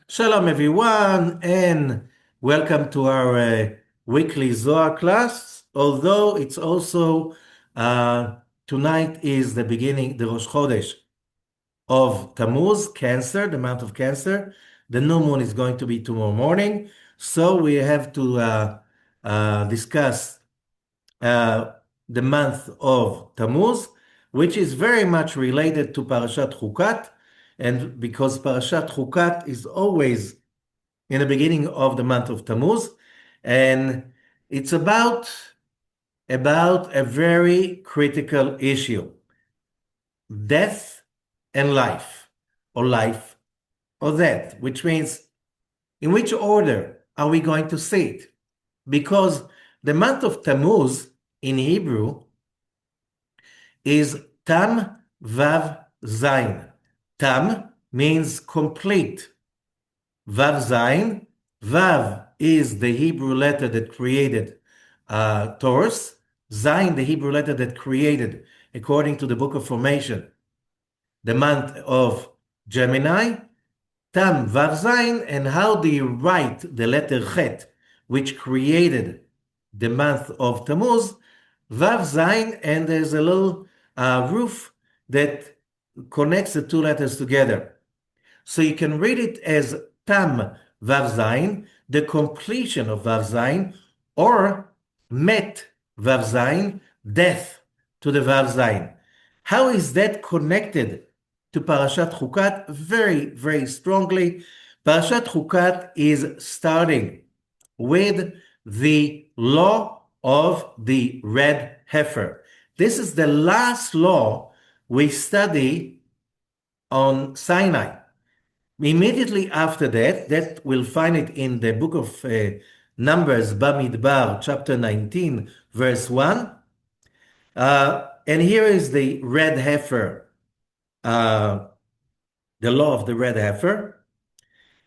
Shalom, everyone, and welcome to our weekly Zohar class. Although it's also tonight is the beginning, the Rosh Chodesh of Tammuz, Cancer, the month of Cancer. The new moon is going to be tomorrow morning, so we have to discuss uh, the month of Tammuz, which is very much related to Parashat Ḥukat, and because Parashat Ḥukat is always in the beginning of the month of Tammuz, and it's about a very critical issue: death and life, or life or death, which means in which order are we going to see it? Because the month of Tammuz in Hebrew is Tam Vav Zayin. Tam means complete. Vav Zayin. Vav is the Hebrew letter that created Taurus. Zayin, the Hebrew letter that created, according to the Book of Formation, the month of Gemini. Tam Vav Zayin, and how do you write the letter Chet, which created the month of Tammuz? Vav Zayin, and there's a little roof that connects the two letters together. So you can read it as Tam Vav Zayin, the completion of Vav Zayin, or Met Vav Zayin, death to the Vav Zayin. How is that connected to Parashat Ḥukat? Very, very strongly. Parashat Ḥukat is starting with the law of the Red Heifer. This is the last law we study on Sinai. Immediately after that we'll find it in the book of Numbers, Bamidbar, chapter 19, verse 1. And here is the Red Heifer, the law of the Red Heifer.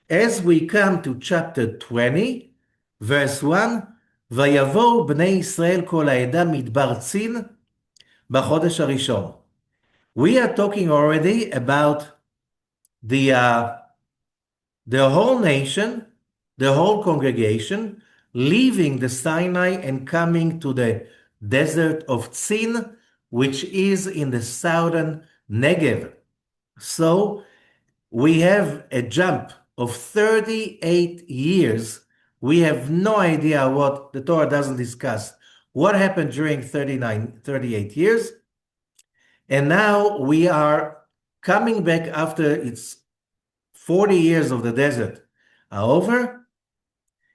As we come to chapter 20, verse 1, ויבואו בני ישראל כל העדה מדבר צין בחודש הראשון. We are talking already about the whole nation, the whole congregation, leaving the Sinai and coming to the desert of Tzin, which is in the southern Negev. So we have a jump of 38 years. We have no idea what the Torah doesn't discuss. What happened during 38 years? And now we are coming back after it's 40 years of the desert are over,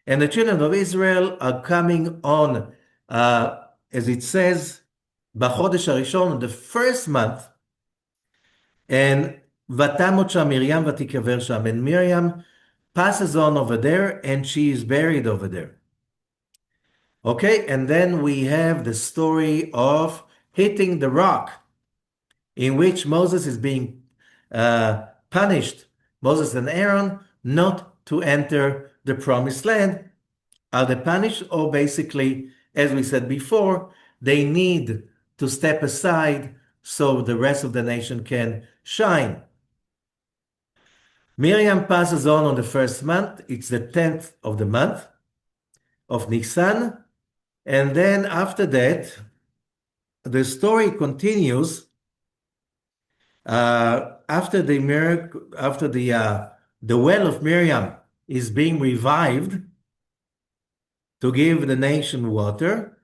and the children of Israel are coming on, as it says, B'chodesh harishon, the first month, and Vatamot sham Miriam vatikaver sham, and Miriam passes on over there, and she is buried over there. Okay, and then we have the story of hitting the rock, in which Moses is being punished, Moses and Aaron, not to enter the promised land. Are they punished? Or basically, as we said before, they need to step aside so the rest of the nation can shine. Miriam passes on the first month. It's the 10th of the month of Nisan. And then after that, the story continues. After the well of Miriam is being revived to give the nation water,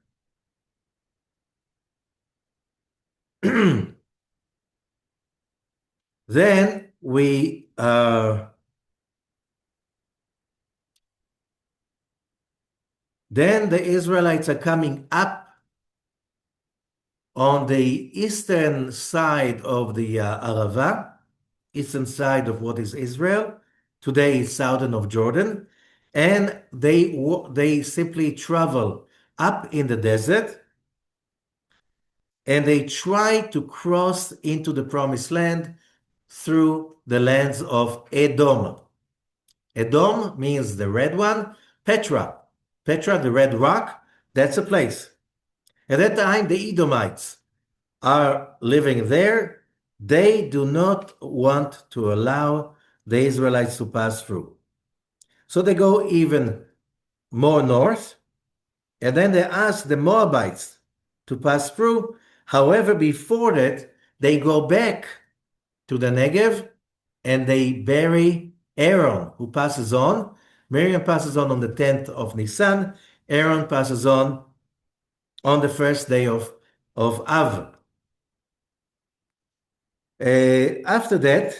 then the Israelites are coming up on the eastern side of the Arava, eastern side of what is Israel. Today is southern of Jordan. And they simply travel up in the desert, and they try to cross into the promised land through the lands of Edom. Edom means the red one. Petra, the red rock, that's a place. At that time, the Edomites are living there. They do not want to allow the Israelites to pass through. So they go even more north, and then they ask the Moabites to pass through. However, before that, they go back to the Negev and they bury Aaron, who passes on. Miriam passes on the 10th of Nisan. Aaron passes on the first day of Av. After that,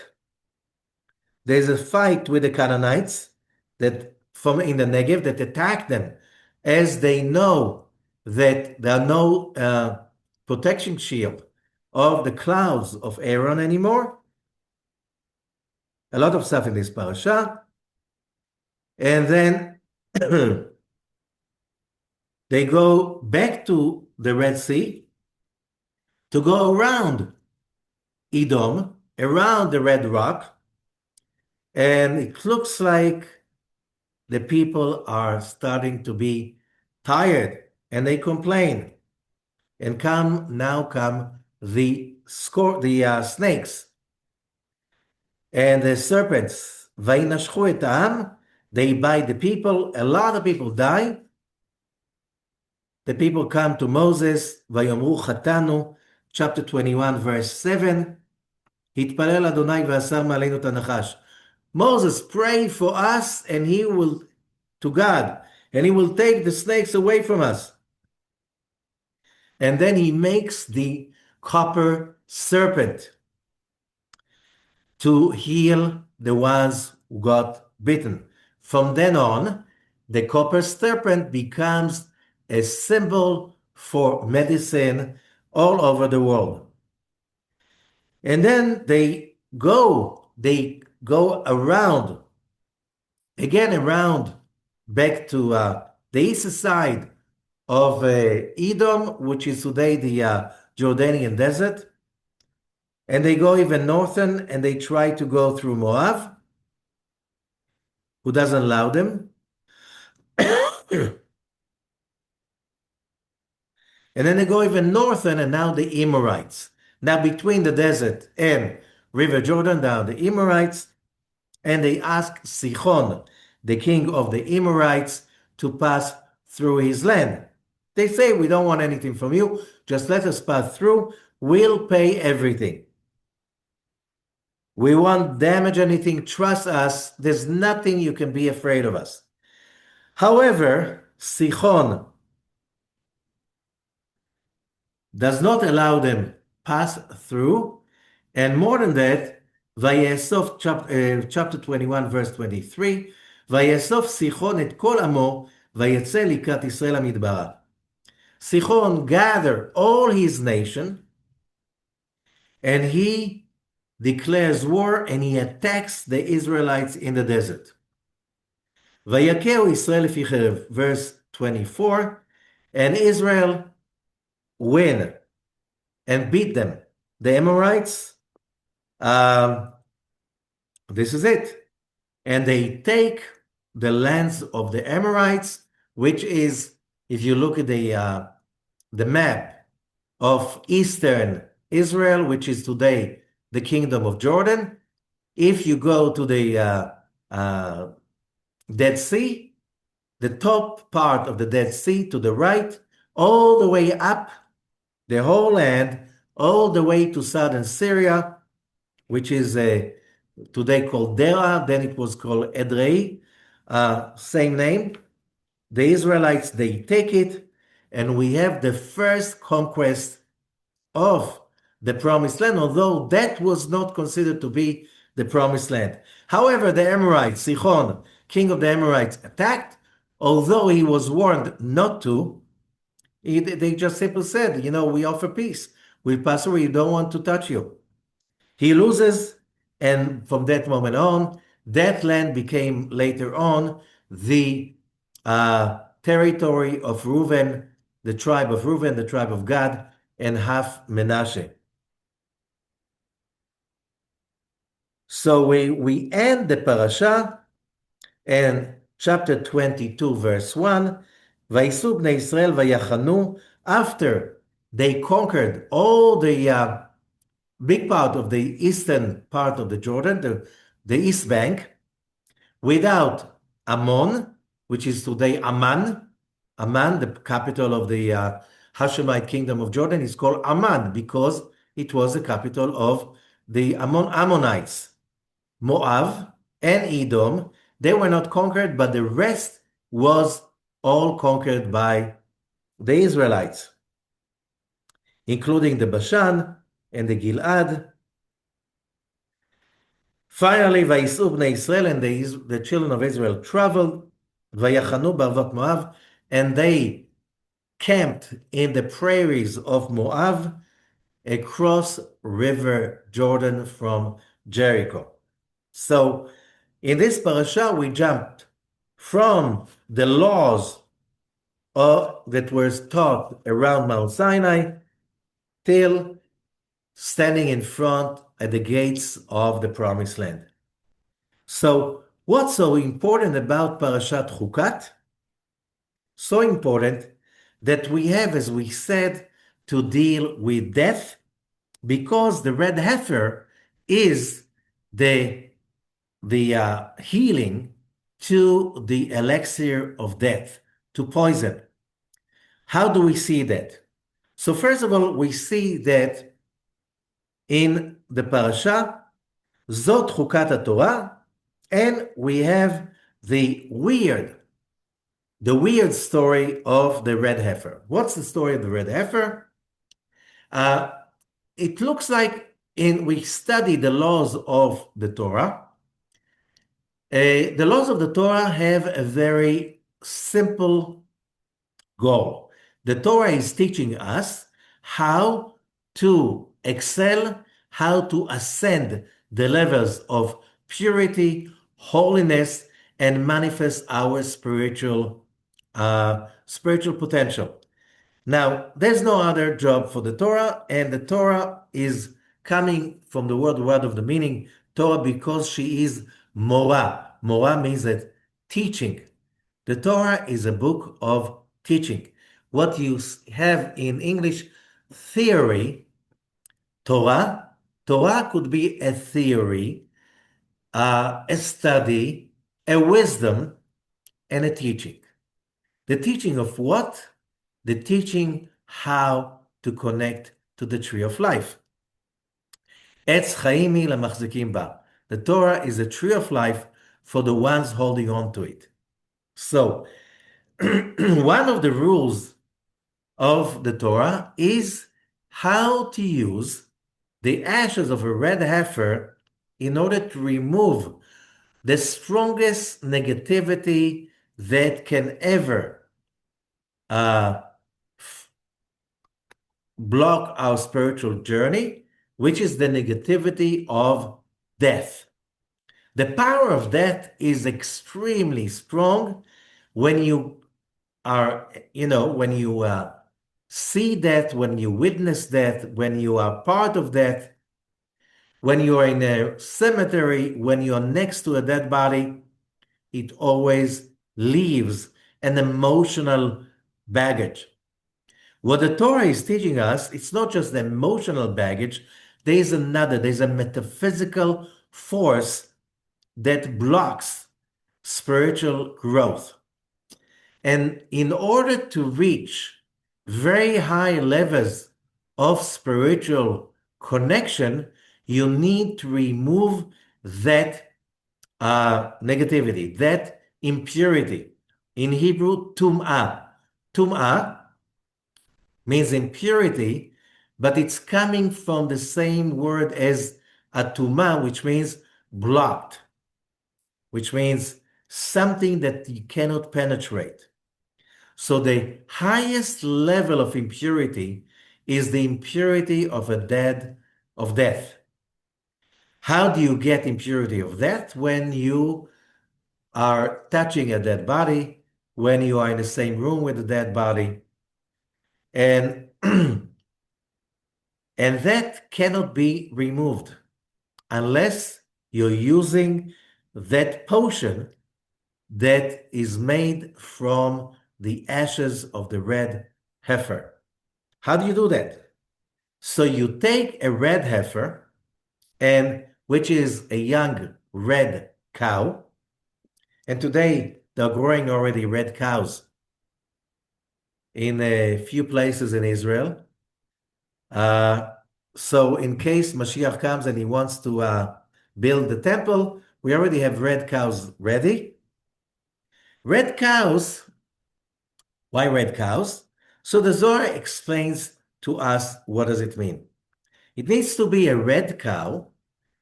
there's a fight with the Canaanites that from in the Negev that attack them, as they know that there are no protection shield of the clouds of Aaron anymore. A lot of stuff in this parasha. And then they go back to the Red Sea to go around Edom, around the Red Rock. And it looks like the people are starting to be tired and they complain. And now come the snakes and the serpents. Vaynashchu et ha'am, they bite the people. A lot of people die. The people come to Moses, Vayomru chatanu, chapter 21, verse 7. Hitpalel Adonai v'asar ma'aleinu tanachash. Moses prayed for us and he will, to God, and he will take the snakes away from us. And then he makes the copper serpent to heal the ones who got bitten. From then on, the copper serpent becomes a symbol for medicine all over the world. And then they go around, back to the east side of Edom, which is today the Jordanian desert. And they go even northern and they try to go through Moab, who doesn't allow them. And then they go even northern, and now the Amorites. Now between the desert and River Jordan, down the Amorites, and they ask Sichon, the king of the Amorites, to pass through his land. They say, we don't want anything from you, just let us pass through, we'll pay everything. We won't damage anything, trust us, there's nothing you can be afraid of us. However, Sichon does not allow them pass through, and more than that, Vayesov chapter 21 verse 23, Vayesov Sichon et kol amo vayetze likat Yisrael hamidbara. Sichon gathered all his nation and he declares war and he attacks the Israelites in the desert. Vayakeu Yisrael lefi cherev, verse 24, and Israel win and beat them. The Amorites, this is it. And they take the lands of the Amorites, which is, if you look at the map of eastern Israel, which is today the kingdom of Jordan, if you go to the Dead Sea, the top part of the Dead Sea to the right, all the way up the whole land, all the way to southern Syria, which is today called Dera, then it was called Edrei, same name. The Israelites, they take it, and we have the first conquest of the Promised Land, although that was not considered to be the Promised Land. However, the Amorites, Sichon, king of the Amorites, attacked, although he was warned not to. They just simply said, we offer peace. We pass through, we don't want to touch you. He loses, and from that moment on, that land became later on the territory of Reuben, the tribe of Reuben, the tribe of Gad, and half Menashe. So we end the parasha and chapter 22, verse 1, Vayisub bnei Israel vayachanu, after they conquered all the big part of the eastern part of the Jordan, the east bank, without Ammon, which is today Amman. Amman, the capital of the Hashemite kingdom of Jordan, is called Amman because it was the capital of the Ammonites. Moab and Edom, they were not conquered, but the rest was all conquered by the Israelites, including the Bashan and the Gilad. Finally, Vayis'u bnei Israel, and the children of Israel traveled, Vayachanu b'arvot Moab, and they camped in the prairies of Moab across River Jordan from Jericho. So in this parasha, we jumped from the laws that were taught around Mount Sinai till standing in front at the gates of the Promised Land. So what's so important about Parashat Ḥukat? So important that we have, as we said, to deal with death, because the red heifer is the healing to the elixir of death, to poison. How do we see that? So first of all, we see that in the parasha, Zot Ḥukat Torah, and we have the weird story of the red heifer. What's the story of the red heifer? It looks like we study the laws of the Torah. The laws of the Torah have a very simple goal. The Torah is teaching us how to excel, how to ascend the levels of purity, holiness, and manifest our spiritual potential. Now, there's no other job for the Torah, and the Torah is coming from the word of the meaning Torah because she is Morah. Morah means that teaching. The Torah is a book of teaching. What you have in English, theory, Torah could be a theory, a study, a wisdom, and a teaching. The teaching of what? The teaching how to connect to the tree of life. Etz chaim hi lemachzikim ba. The Torah is a tree of life for the ones holding on to it. So, one of the rules of the Torah is how to use the ashes of a red heifer in order to remove the strongest negativity that can ever block our spiritual journey, which is the negativity of death. The power of death is extremely strong when you are, when you see death, when you witness death, when you are part of death, when you are in a cemetery, when you are next to a dead body, it always leaves an emotional baggage. What the Torah is teaching us, it's not just the emotional baggage, there's a metaphysical force that blocks spiritual growth. And in order to reach very high levels of spiritual connection, you need to remove that negativity, that impurity. In Hebrew, tum'ah. Tum'ah means impurity, but it's coming from the same word as atumah, which means blocked, which means something that you cannot penetrate. So the highest level of impurity is the impurity of death. How do you get impurity of death? When you are touching a dead body, when you are in the same room with a dead body, and and that cannot be removed unless you're using that potion that is made from the ashes of the red heifer. How do you do that? So you take a red heifer, which is a young red cow, And today, they're growing already red cows in a few places in Israel. So in case Mashiach comes and he wants to build the temple, we already have red cows ready. Red cows, why red cows? So the Zohar explains to us what does it mean. It needs to be a red cow,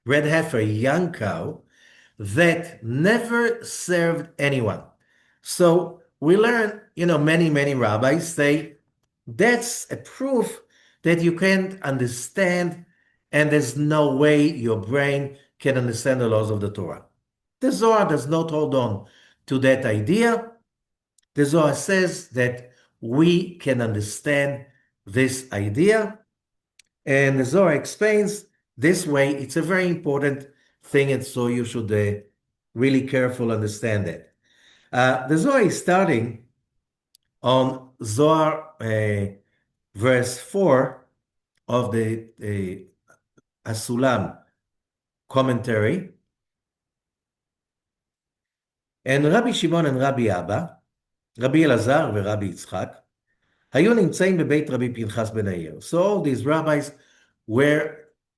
red heifer, young cow, that never served anyone. So we learn, many rabbis say that's a proof that you can't understand and there's no way your brain can understand the laws of the Torah. The Zohar does not hold on to that idea. The Zohar says that we can understand this idea, and the Zohar explains this way. It's a very important thing, and so you should really careful understand it. The Zohar is starting on Zohar verse 4 of the Asulam commentary. And Rabbi Shimon and Rabbi Abba, Rabbi Elazar ורבי יצחק, היו נמצאים בבית רבי פנחס בן יאיר. So all these rabbis were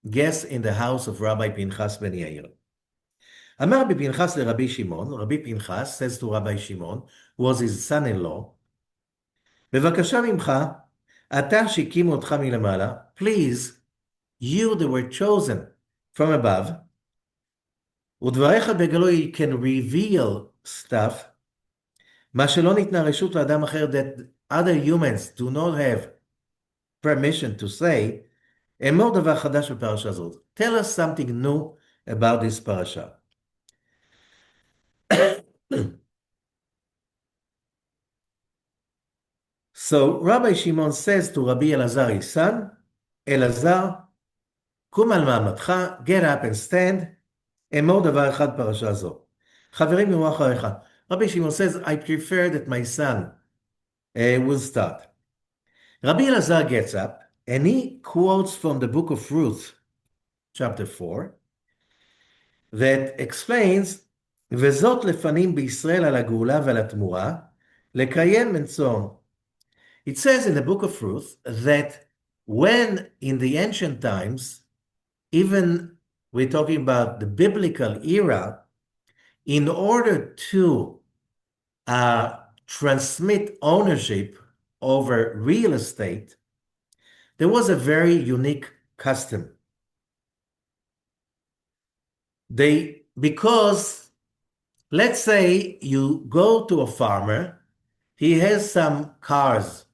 guests in the house of Rabbi Pinchas ben Yair. אמר רבי פנחס לרבי שמעון, Rabbi Pinchas says to Rabbi Shimon, who was his son-in-law, בבקשה ממך, אתה שהקימו אותך מלמעלה, please, you that were chosen from above, ודבריך בגלוי can reveal stuff, מה שלא ניתנה רשות לאדם אחר, that other humans do not have permission to say, אמור דבר חדש בפרשה הזאת. Tell us something new about this parasha. So Rabbi Shimon says to Rabbi Elazar, his son, Elazar, קום על מעמדך, get up and stand, אמור דבר אחד פרשה זו. חברים יאמרו אחריך. Rabbi Shimon says, I prefer that my son will start. Rabbi Elazar gets up and he quotes from the book of Ruth, chapter 4, that explains, וזאת לפנים בישראל על הגאולה ועל התמורה, לקיים and so on. It says in the book of Ruth that when in the ancient times, even we're talking about the biblical era, in order to transmit ownership over real estate, there was a very unique custom. Because let's say you go to a farmer, he has some cows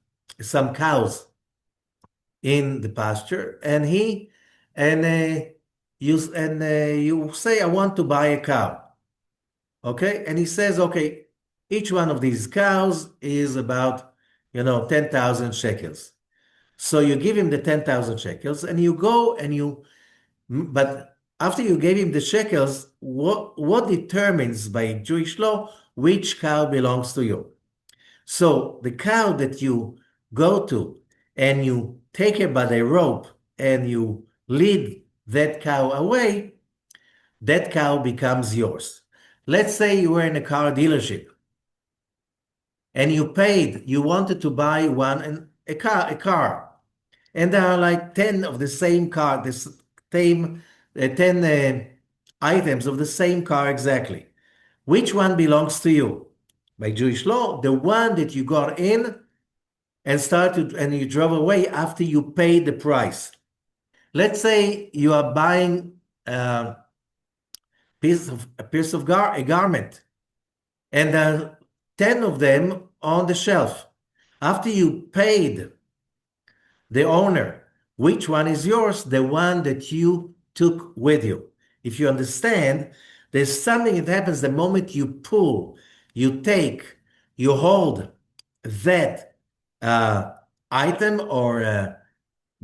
in the pasture, and you say, I want to buy a cow. Okay, and he says, okay, each one of these cows is about 10,000 shekels. So you give him the 10,000 shekels, and you go and but after you gave him the shekels, what determines by Jewish law which cow belongs to you? So the cow that you go to and you take her by the rope and you lead that cow away, that cow becomes yours. Let's say you were in a car dealership and you wanted to buy a car, and there are like 10 of the same car, the same 10 items of the same car exactly. Which one belongs to you? By Jewish law, the one that you got in and you drove away after you paid the price. Let's say you are buying a garment, and there are 10 of them on the shelf. After you paid the owner, which one is yours? The one that you took with you. If you understand, there's something that happens the moment you pull, you take, you hold that item or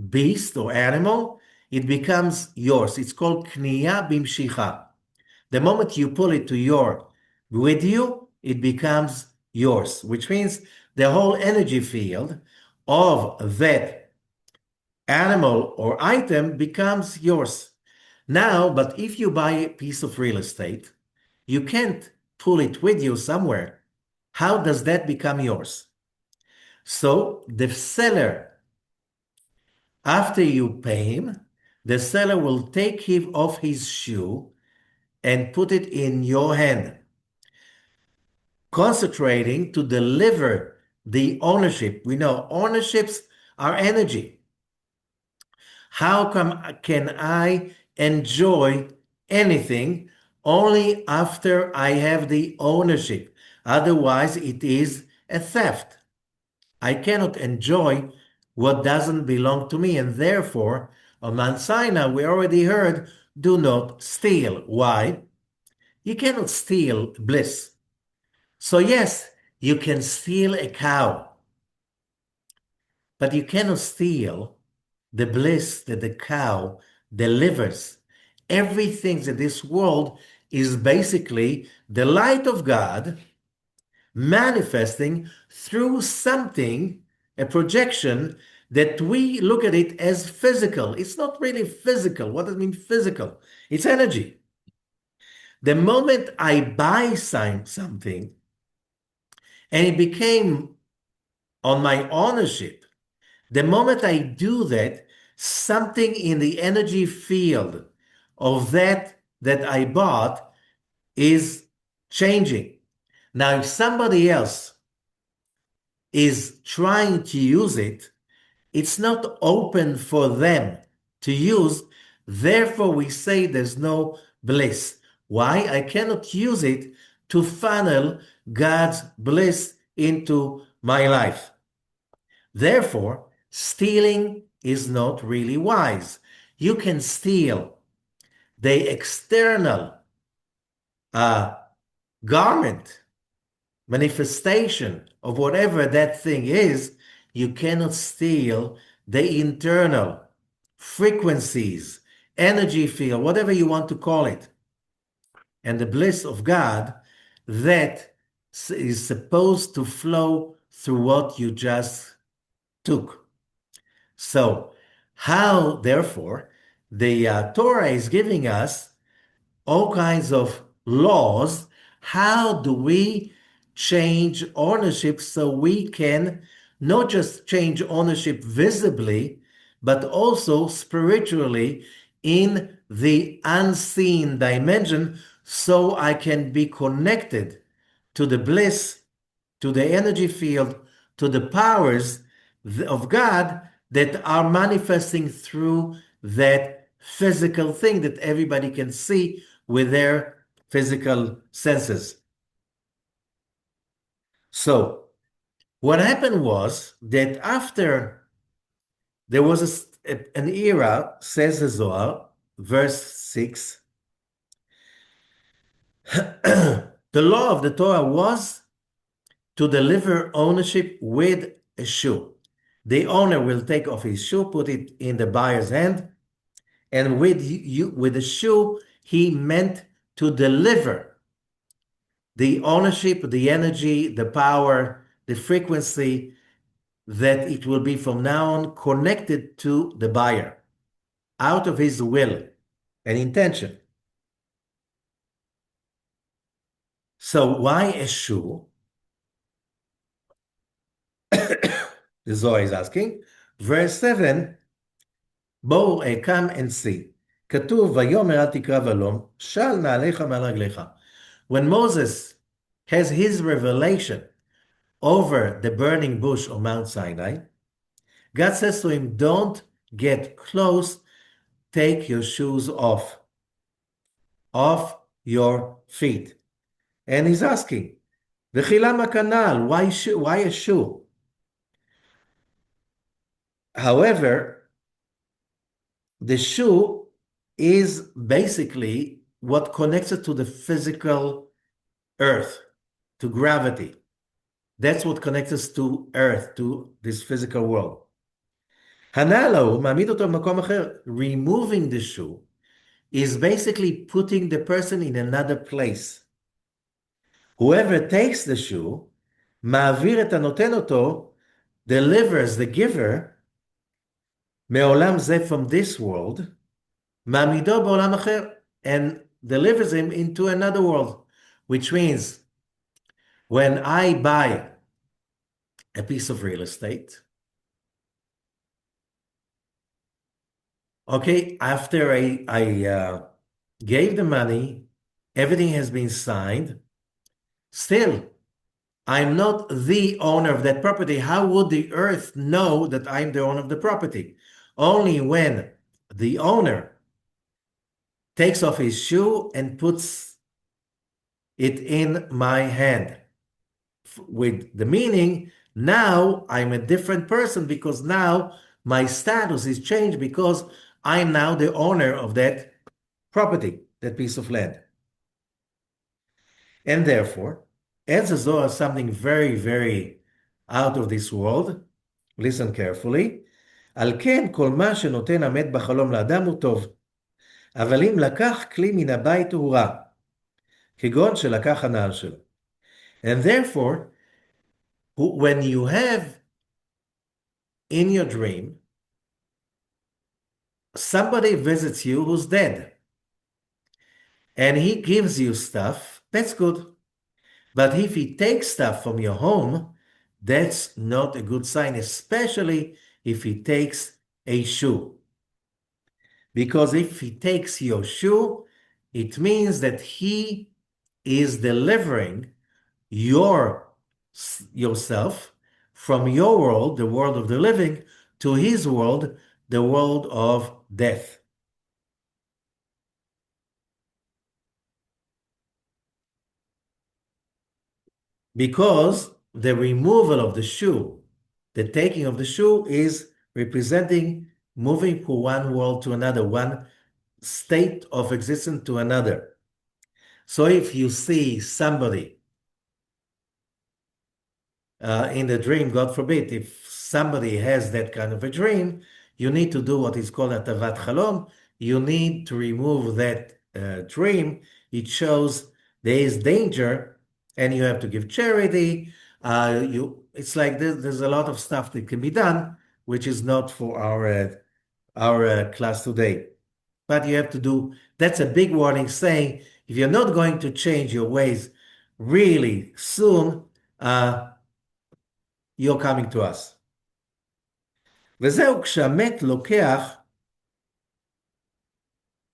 beast or animal, it becomes yours. It's called kniya bimshicha. The moment you pull it with you, it becomes yours, which means the whole energy field of that animal or item becomes yours. Now, but if you buy a piece of real estate, you can't pull it with you somewhere, how does that become yours? So the seller, after you pay him, the seller will take him off his shoe and put it in your hand, concentrating to deliver the ownership. We know ownerships are energy. How come can I enjoy anything only after I have the ownership? Otherwise, it is a theft. I cannot enjoy what doesn't belong to me, and therefore, on Mount Sinai, we already heard, do not steal. Why? You cannot steal bliss. So yes, you can steal a cow, but you cannot steal the bliss that the cow delivers. Everything in this world is basically the light of God manifesting through something, a projection that we look at it as physical. It's not really physical. What does it mean physical? It's energy. The moment I buy something and it became on my ownership, the moment I do that, something in the energy field of that I bought is changing. Now, if somebody else is trying to use it, it's not open for them to use. Therefore, we say there's no bliss. Why? I cannot use it to funnel God's bliss into my life. Therefore, stealing is not really wise. You can steal the external garment, manifestation of whatever that thing is. You cannot steal the internal frequencies, energy field, whatever you want to call it, and the bliss of God that is supposed to flow through what you just took. So, how, therefore, the Torah is giving us all kinds of laws. How do we change ownership so we can not just change ownership visibly, but also spiritually in the unseen dimension, so I can be connected to the bliss, to the energy field, to the powers of God that are manifesting through that physical thing that everybody can see with their physical senses. So what happened was that after there was an era, says the Zohar, verse 6, the law of the Torah was to deliver ownership with a shoe. The owner will take off his shoe, put it in the buyer's hand, and with the shoe, he meant to deliver the ownership, the energy, the power, the frequency, that it will be from now on connected to the buyer out of his will and intention. So why a shoe? The Zohar is asking. Verse 7, בואו come and see. כתוב, ויאמר אל תקרא ולום, של נעליך מעל רגליך. When Moses has his revelation over the burning bush on Mount Sinai, God says to him, don't get close, take your shoes off your feet. And he's asking, V'chilama kanal, why a shoe? However, the shoe is basically what connects it to the physical earth, to gravity. That's what connects us to earth, to this physical world. Hanalo, מעמיד אותו במקום אחר. Removing the shoe is basically putting the person in another place. Whoever takes the shoe, מעביר את הנותן אותו, delivers the giver, מעולם זה from this world, מעמידו בעולם אחר, and delivers him into another world. which means when I buy a piece of real estate, okay, after I gave the money, everything has been signed, still, I'm not the owner of that property. How would the earth know that I'm the owner of the property? Only when the owner takes off his shoe and puts it in my hand. With the meaning, now I'm a different person because now my status is changed because I'm now the owner of that property, that piece of land. And therefore, as a Zohar is something very, very out of this world, listen carefully, על כן כל מה שנותן המת בחלום לאדם הוא טוב, אבל אם לקח כלי מן הבית הוא רע, כגון שלקח הנעל שלו. And therefore, when you have in your dream, somebody visits you who's dead, and he gives you stuff, that's good. But if he takes stuff from your home, that's not a good sign, especially if he takes a shoe. Because if he takes your shoe, it means that he is delivering yourself from your world, the world of the living, to his world, the world of death. Because the removal of the shoe, the taking of the shoe is representing moving from one world to another, one state of existence to another. So if you see somebody in the dream, God forbid, if somebody has that kind of a dream, you need to do what is called atavat chalom. You need to remove that dream. It shows there is danger, and you have to give charity. It's like there's a lot of stuff that can be done, which is not for our class today. But you have to do. That's a big warning, saying if you're not going to change your ways really soon, you're coming to us. וזהו, כשהמת לוקח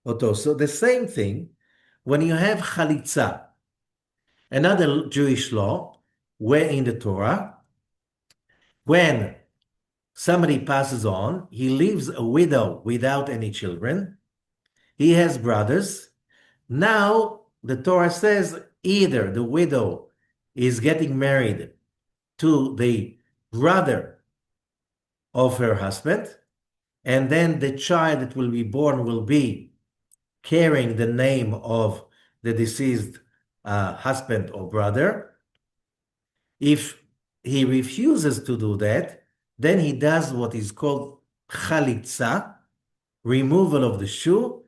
אותו. So the same thing, when you have chalitza, another Jewish law, where in the Torah, when somebody passes on, he leaves a widow without any children, he has brothers. Now the Torah says either the widow is getting married to the brother of her husband, and then the child that will be born will be carrying the name of the deceased husband or brother. If he refuses to do that, then he does what is called chalitza, removal of the shoe.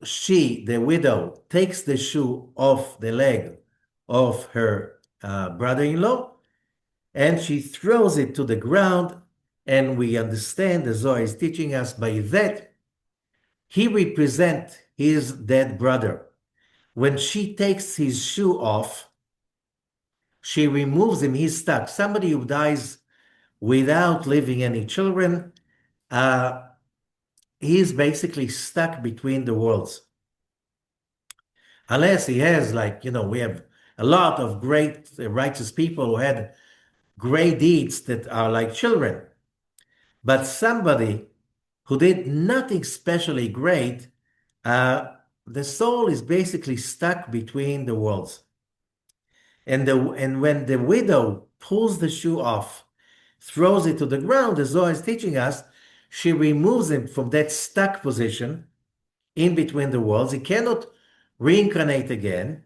She, the widow, takes the shoe off the leg of her brother-in-law, and she throws it to the ground, and we understand the Zohar is teaching us by that he represents his dead brother. When she takes his shoe off, she removes him, he's stuck. Somebody who dies without leaving any children, he's basically stuck between the worlds. Unless he has, we have a lot of great righteous people who had great deeds that are like children. But somebody who did nothing specially great, the soul is basically stuck between the worlds. And when the widow pulls the shoe off, throws it to the ground, the Zohar is teaching us, she removes him from that stuck position in between the worlds. He cannot reincarnate again.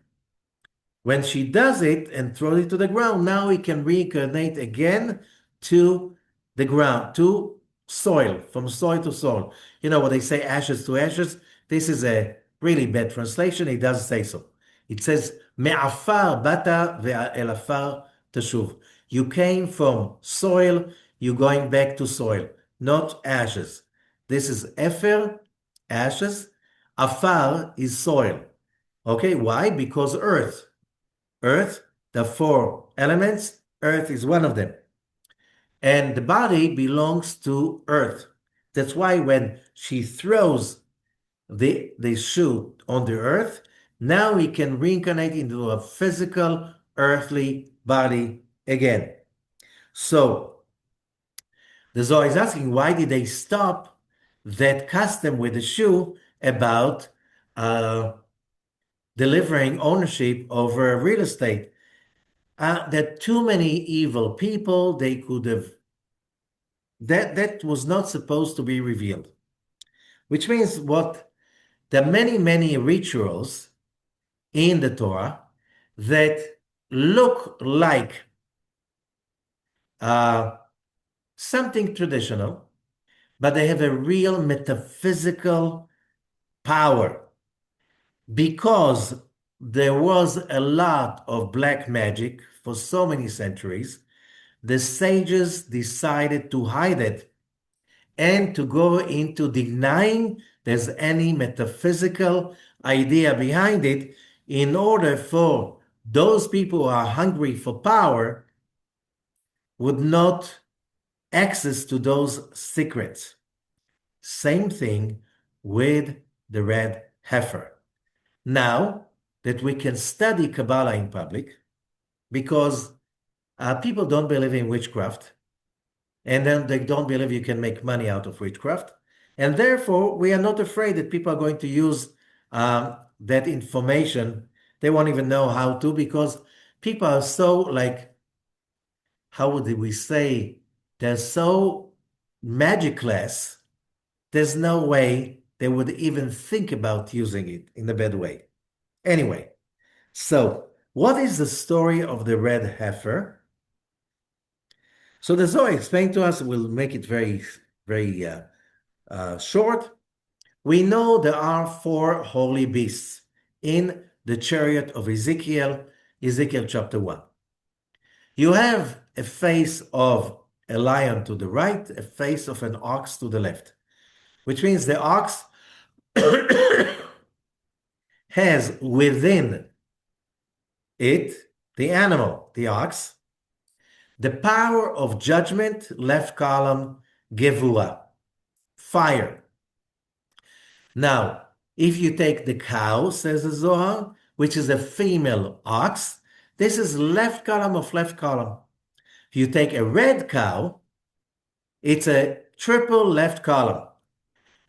When she does it and throws it to the ground, now he can reincarnate again to the ground, to soil, from soil to soil. You know what they say, ashes to ashes? This is a really bad translation. It doesn't say so. It says, me'afar bata ve'el afar tashuv. You came from soil, you're going back to soil, not ashes. This is efer, ashes. Afar is soil. Okay, why? Because Earth, the four elements, Earth is one of them. And the body belongs to Earth. That's why when she throws the shoe on the Earth, now he can reincarnate into a physical, earthly body again. So the Zohar is asking, why did they stop that custom with the shoe about delivering ownership over real estate? That too many evil people, they could have, that was not supposed to be revealed. Which means what the many rituals in the Torah that look like uh, something traditional, but they have a real metaphysical power because there was a lot of black magic for so many centuries. The sages decided to hide it and to go into denying there's any metaphysical idea behind it in order for those people who are hungry for power would not access to those secrets. Same thing with the red heifer. Now that we can study Kabbalah in public, because people don't believe in witchcraft, and then they don't believe you can make money out of witchcraft. And therefore, we are not afraid that people are going to use that information. They won't even know how to, because people are so like, how would we say, they're so magicless, there's no way they would even think about using it in a bad way. Anyway, so what is the story of the red heifer? So the Zohar explained to us, we'll make it very short. We know there are four holy beasts in the chariot of Ezekiel, Ezekiel chapter 1. You have a face of a lion to the right, a face of an ox to the left, which means the ox has within it, the animal, the ox, the power of judgment, left column, Gevurah, fire. Now, if you take the cow, says the Zohar, which is a female ox, this is left column of left column. If you take a red cow, it's a triple left column.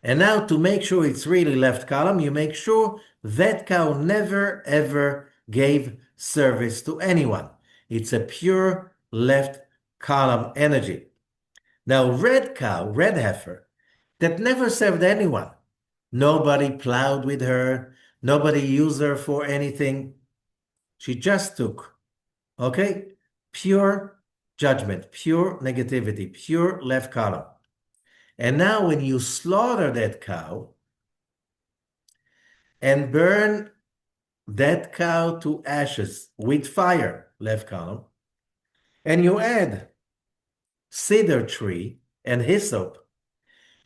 And now to make sure it's really left column, you make sure that cow never ever gave service to anyone. It's a pure left column energy. Now, red cow, red heifer, that never served anyone. Nobody plowed with her. Nobody used her for anything. She just took, okay? Pure judgment, pure negativity, pure left column. And now when you slaughter that cow and burn that cow to ashes with fire, left column, and you add cedar tree and hyssop,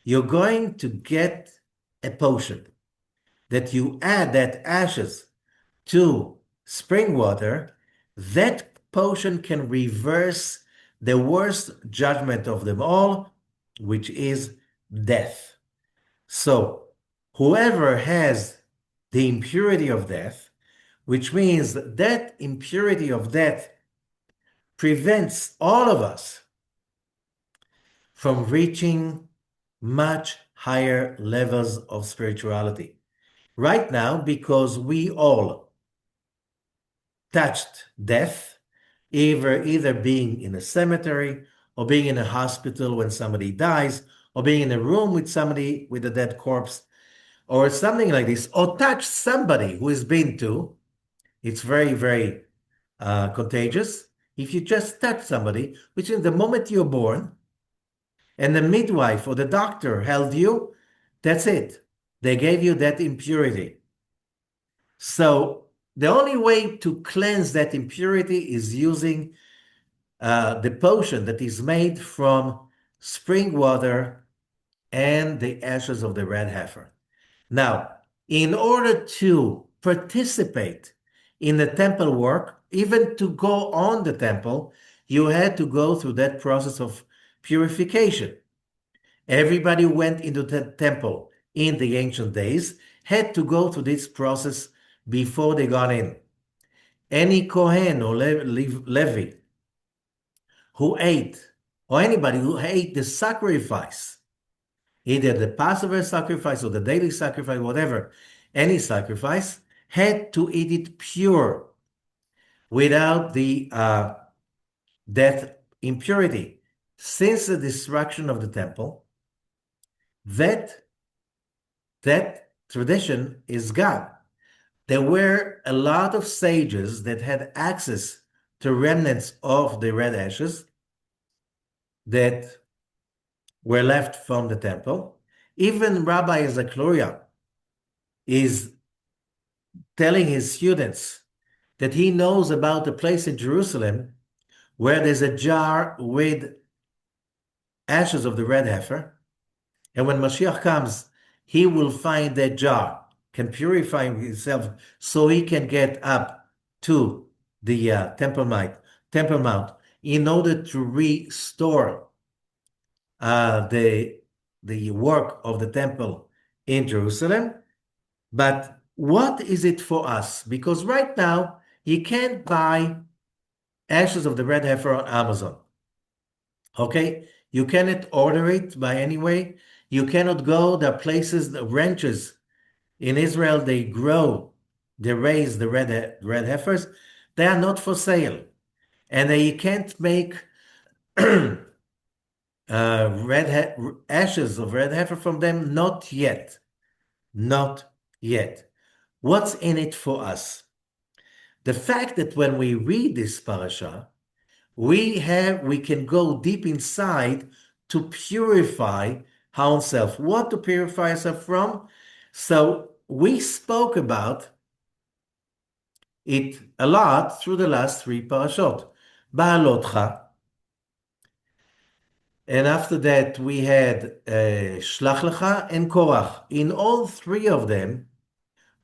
you're going to get a potion that you add that ashes to spring water. That potion can reverse the worst judgment of them all, which is death. So whoever has the impurity of death, which means that impurity of death prevents all of us from reaching much higher levels of spirituality. Right now, because we all touched death, either being in a cemetery or being in a hospital when somebody dies, or being in a room with somebody with a dead corpse, or something like this, or touch somebody who has been to, it's very contagious. If you just touch somebody, which is the moment you're born, and the midwife or the doctor held you, that's it. They gave you that impurity. So the only way to cleanse that impurity is using the potion that is made from spring water and the ashes of the red heifer. Now, in order to participate in the temple work, even to go on the temple, you had to go through that process of purification. Everybody who went into the temple in the ancient days had to go through this process before they got in. Any Kohen or Levi who ate, or anybody who ate the sacrifice, either the Passover sacrifice or the daily sacrifice, whatever, any sacrifice, had to eat it pure without the death impurity. Since the destruction of the temple, that tradition is gone. There were a lot of sages that had access to remnants of the red ashes that were left from the temple. Even Rabbi Zechariah is telling his students that he knows about a place in Jerusalem where there's a jar with ashes of the red heifer. And when Mashiach comes, he will find that jar, can purify himself so he can get up to the Temple Mount in order to restore the work of the temple in Jerusalem. But what is it for us? Because right now, you can't buy ashes of the red heifer on Amazon. Okay? You cannot order it by any way. You cannot go. There are places, the ranches in Israel, they raise the red heifers. They are not for sale. And they can't make ashes of red heifer from them, not yet. Not yet. What's in it for us? The fact that when we read this parasha, we can go deep inside to purify ourselves. What to purify ourselves from? So we spoke about it a lot through the last three parashot. Ba'alotcha. And after that, we had Shlach Lecha and Korach. In all three of them,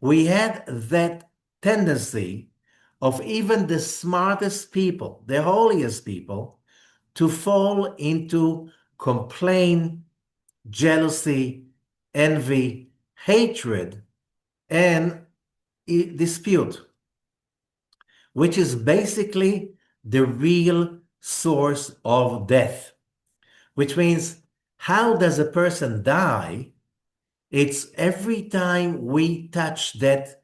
we had that tendency of even the smartest people, the holiest people, to fall into complaint, jealousy, envy, hatred, and dispute, which is basically the real source of death. Which means, how does a person die? It's every time we touch that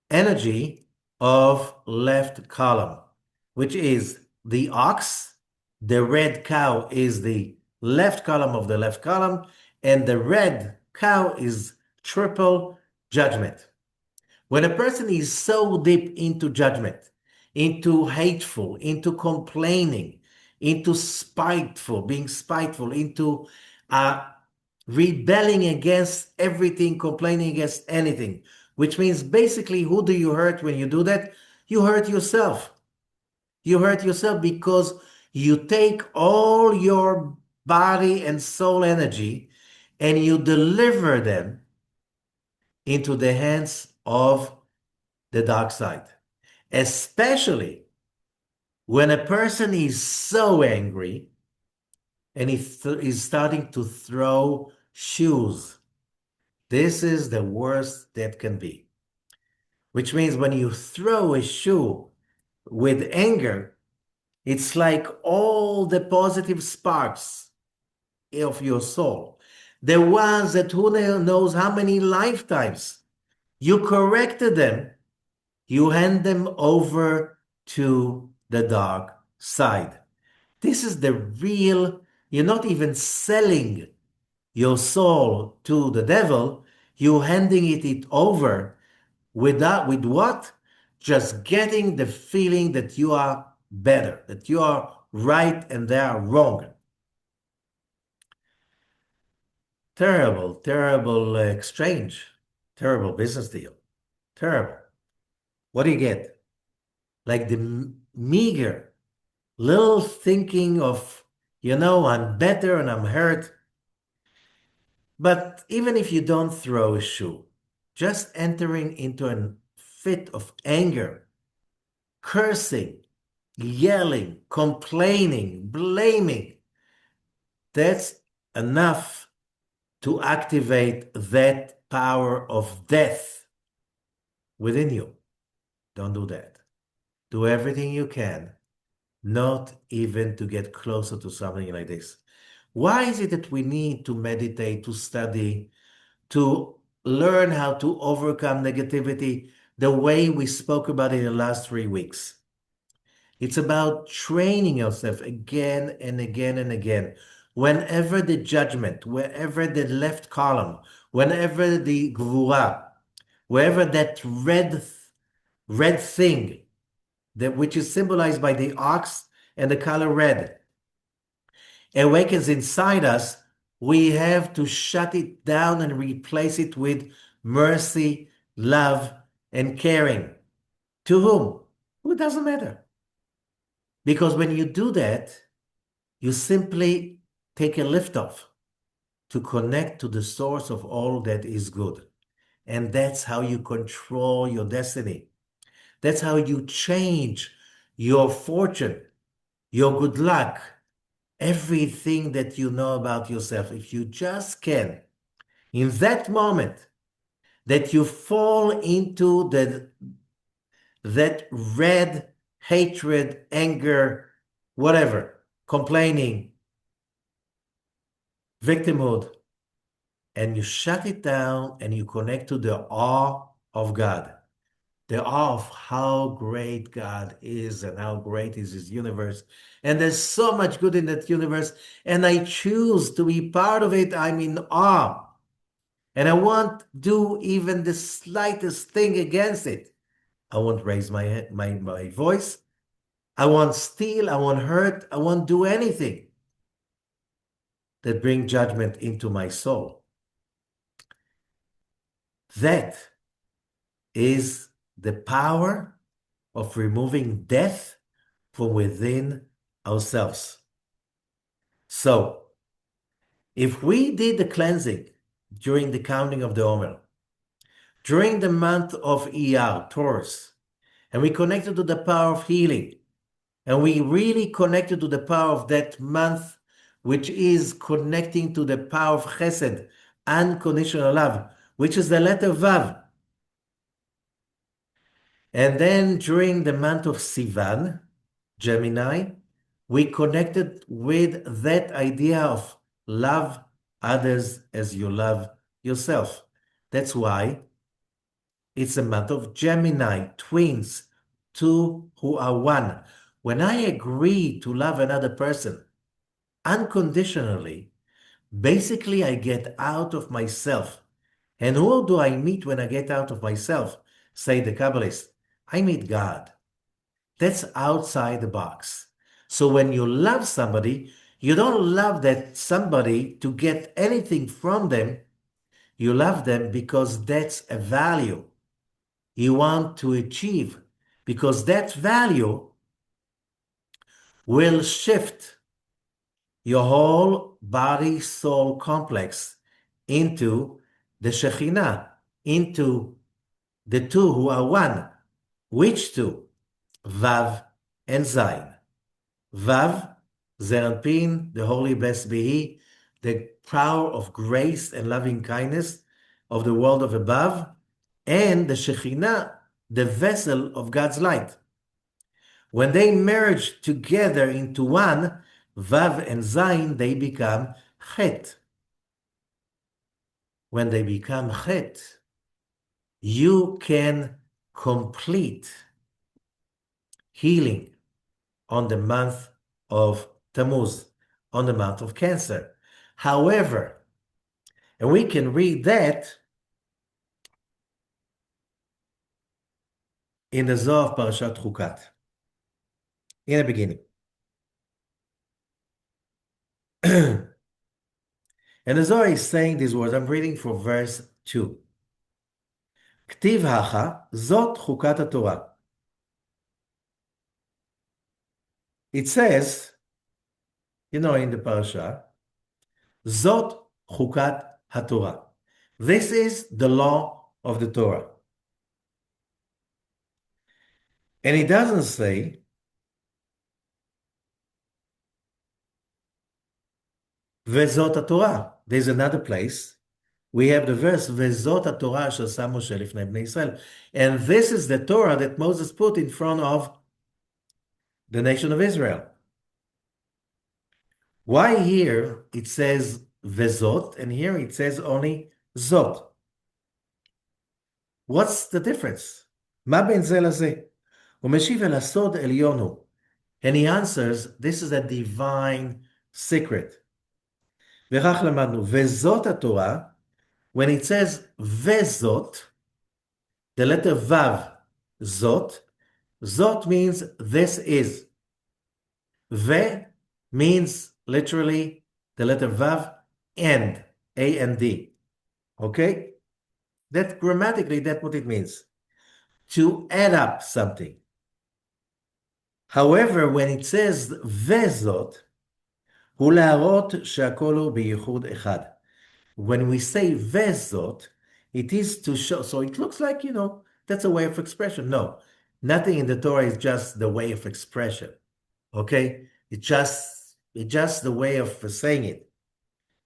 energy of left column, which is the ox. The red cow is the left column of the left column, and the red cow is triple judgment. When a person is so deep into judgment, into hateful, into complaining, into being spiteful, into rebelling against everything, complaining against anything, which means basically, who do you hurt when you do that? You hurt yourself. You hurt yourself because you take all your body and soul energy and you deliver them into the hands of the dark side, especially when a person is so angry and he is starting to throw shoes. This is the worst that can be. Which means when you throw a shoe with anger, it's like all the positive sparks of your soul, the ones that who knows how many lifetimes you corrected them, you hand them over to the dark side. This is the real, you're not even selling your soul to the devil, you're handing it over with what? Just getting the feeling that you are better, that you are right and they are wrong. Terrible, terrible exchange, terrible business deal, terrible. What do you get? Like the meager little thinking of, I'm better and I'm hurt. But even if you don't throw a shoe, just entering into a fit of anger, cursing, yelling, complaining, blaming, that's enough to activate that power of death within you. Don't do that. Do everything you can, not even to get closer to something like this. Why is it that we need to meditate, to study, to learn how to overcome negativity the way we spoke about it in the last 3 weeks? It's about training yourself again and again and again. Whenever the judgment, wherever the left column, whenever the gvura, wherever that red thing, that which is symbolized by the ox and the color red, awakens inside us, we have to shut it down and replace it with mercy, love, and caring. To whom? Well, it doesn't matter. Because when you do that, you simply take a liftoff to connect to the source of all that is good. And that's how you control your destiny. That's how you change your fortune, your good luck, everything that you know about yourself. If you just can, in that moment that you fall into that red hatred, anger, whatever, complaining, victimhood, and you shut it down and you connect to the awe of God, the awe of how great God is and how great is his universe. And there's so much good in that universe, and I choose to be part of it. I'm in awe. And I won't do even the slightest thing against it. I won't raise my voice. I won't steal. I won't hurt. I won't do anything that bring judgment into my soul. That is the power of removing death from within ourselves. So, if we did the cleansing during the counting of the Omer, during the month of Iyar, Taurus, and we connected to the power of healing, and we really connected to the power of that month, which is connecting to the power of Chesed, unconditional love, which is the letter Vav. And then during the month of Sivan, Gemini, we connected with that idea of love others as you love yourself. That's why it's a month of Gemini, twins, two who are one. When I agree to love another person unconditionally, basically I get out of myself. And who do I meet when I get out of myself? Say the Kabbalist, I meet God. That's outside the box. So when you love somebody, you don't love that somebody to get anything from them. You love them because that's a value you want to achieve, because that value will shift your whole body-soul complex into the Shekhinah, into the two who are one. Which two? Vav and Zayin. Vav, Zeranpin, the Holy Blessed be He, the power of grace and loving kindness of the world of above, and the Shekhinah, the vessel of God's light. When they merge together into one, Vav and Zayin, they become Chet. When they become Chet, you can complete healing on the month of Tammuz, on the month of Cancer. However, and we can read that in the Zohar of Parashat Ḥukat, in the beginning. And the Zohar is saying these words. I'm reading from verse 2. כתיב הכה, זאת חוקת התורה. It says, in the parasha, זאת חוקת התורה. This is the law of the Torah. And it doesn't say וזאת התורה. There's another place. We have the verse, וזאת התורה אשר שם משה לפני בני ישראל. And this is the Torah that Moses put in front of the nation of Israel. Why here it says וזאת, and here it says only זאת? What's the difference? מה בין זה לזה? הוא משיב אל הסוד עליון הוא. And he answers, this is a divine secret. וכך למדנו, וזאת התורה, when it says וזאת, the letter vav, זאת, זאת means this is. Ve means literally the letter vav and, A and D. Okay? That grammatically, that's what it means. To add up something. However, when it says וזאת, הוא להראות שהכל הוא בייחוד אחד. When we say וזאת, it is to show, so it looks like, that's a way of expression. No, nothing in the Torah is just the way of expression. Okay? It's just the way of saying it.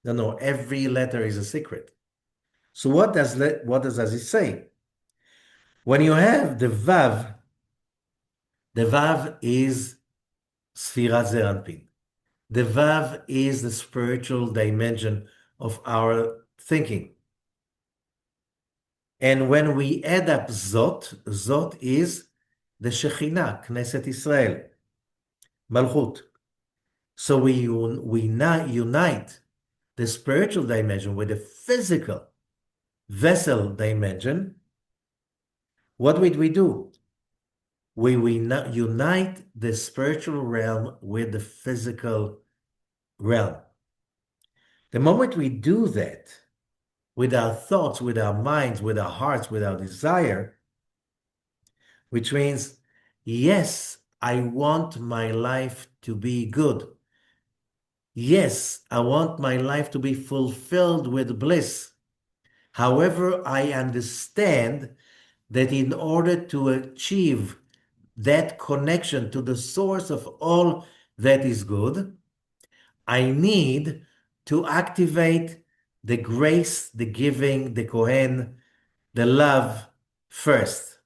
No, every letter is a secret. So what does it say? When you have the vav is Sfirat Zeranpin. The vav is the spiritual dimension of our thinking. And when we add up Zot is the Shekhinah, Knesset Israel, Malchut. So we unite the spiritual dimension with the physical vessel dimension. What would we do? We unite the spiritual realm with the physical realm. The moment we do that, with our thoughts, with our minds, with our hearts, with our desire, which means, yes, I want my life to be good. Yes, I want my life to be fulfilled with bliss. However, I understand that in order to achieve that connection to the source of all that is good, I need to activate the grace, the giving, the Kohen, the love first.